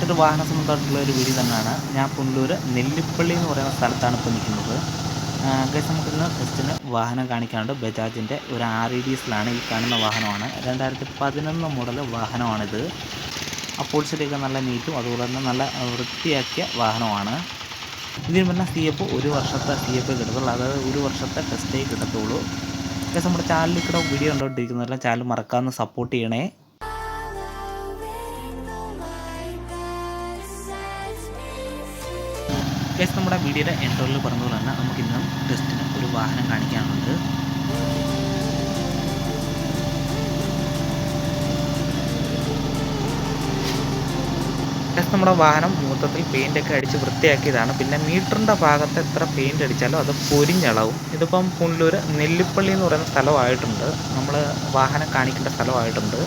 മറ്റൊരു വാഹന സംബന്ധമായിട്ടുള്ള ഒരു വീഡിയോ തന്നെയാണ്. ഞാൻ പുനലൂർ നെല്ലിപ്പള്ളി എന്ന് പറയുന്ന സ്ഥലത്താണ് ഇപ്പോൾ നിൽക്കുന്നത്. ഗൈസ്, നമുക്കിന്ന് ടെസ്റ്റിന് വാഹനം കാണിക്കാനുണ്ട്. ബജാജിൻ്റെ ഒരു REDSലാണ് ഈ കാണുന്ന വാഹനമാണ്. 2011 മോഡൽ വാഹനമാണിത്. അപ്പോൾസറിയൊക്കെ നല്ല നീറ്റും അതുപോലെ തന്നെ നല്ല വൃത്തിയാക്കിയ വാഹനമാണ്. ഇതിന് പിന്നെ CF 1 വർഷത്തെ CF കിട്ടത്തുള്ളൂ, അതായത് 1 വർഷത്തെ ടെസ്റ്റേ കിട്ടത്തുള്ളൂ. ഗൈസ്, നമ്മുടെ ചാനലിൽ കൂടെ വീഡിയോ കണ്ടുകൊണ്ടിരിക്കുന്നതല്ല, ചാനൽ മറക്കാതെ സപ്പോർട്ട് ചെയ്യണേ. ഗൈസ്, നമ്മുടെ വീഡിയോയുടെ എൻട്രോയിൽ പറഞ്ഞതുപോലെ തന്നെ നമുക്കിന്നും ടെസ്റ്റിന് ഒരു വാഹനം കാണിക്കാനുണ്ട്. ഗൈസ്, നമ്മുടെ വാഹനം മൊത്തത്തിൽ പെയിൻ്റൊക്കെ അടിച്ച് വൃത്തിയാക്കിയതാണ്. പിന്നെ മീറ്ററിൻ്റെ ഭാഗത്ത് എത്ര പെയിൻ്റ് അടിച്ചാലും അത് പൊരിഞ്ഞളവും. ഇതിപ്പം പുനലൂർ നെല്ലിപ്പള്ളി എന്ന് പറയുന്ന സ്ഥലമായിട്ടുണ്ട്, നമ്മൾ വാഹനം കാണിക്കേണ്ട സ്ഥലമായിട്ടുണ്ട്.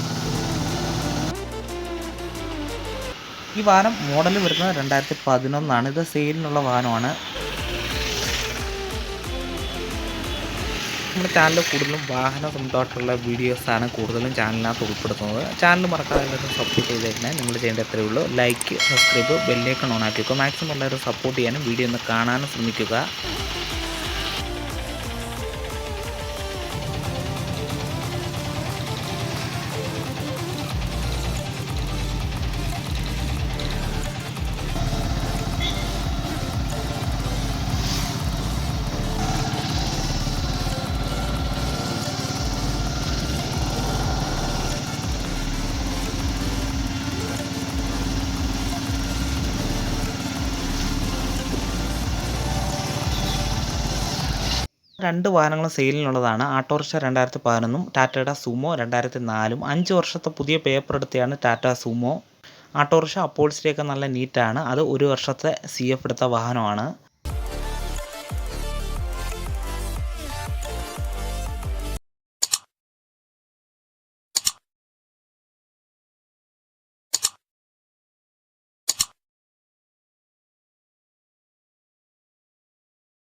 ഈ വാഹനം മോഡൽ വരുന്നത് 2011. ഇത് സെയിലിനുള്ള വാഹനമാണ്. നമ്മുടെ ചാനലിൽ കൂടുതലും വാഹന സംബന്ധമായിട്ടുള്ള വീഡിയോസാണ് കൂടുതലും ചാനലിനകത്ത് ഉൾപ്പെടുത്തുന്നത്. ചാനൽ മറക്കാതെ എല്ലാവരും സപ്പോർട്ട് ചെയ്തേക്കുന്നത്. നിങ്ങൾ ചെയ്യേണ്ട അത്രയേ ഉള്ളൂ. ലൈക്ക്, സബ്സ്ക്രൈബ്, ബെല്ലൈക്കൺ ഓൺ ആക്കിക്കുക. മാക്സിമം എല്ലാവരും സപ്പോർട്ട് ചെയ്യാനും വീഡിയോ ഒന്ന് കാണാനും ശ്രമിക്കുക. രണ്ട് വാഹനങ്ങളും സെയിലിനുള്ളതാണ്. ആട്ടോറിക്ഷ 2011 ടാറ്റയുടെ സുമോ 2004. 5 വർഷത്തെ പുതിയ പേപ്പർ എടുത്തതാണ് ടാറ്റ സുമോ. ആട്ടോറിക്ഷ അപ്പോൾസറിയൊക്കെ നല്ല നീറ്റാണ്. അത് 1 വർഷത്തെ CF എടുത്ത വാഹനമാണ്.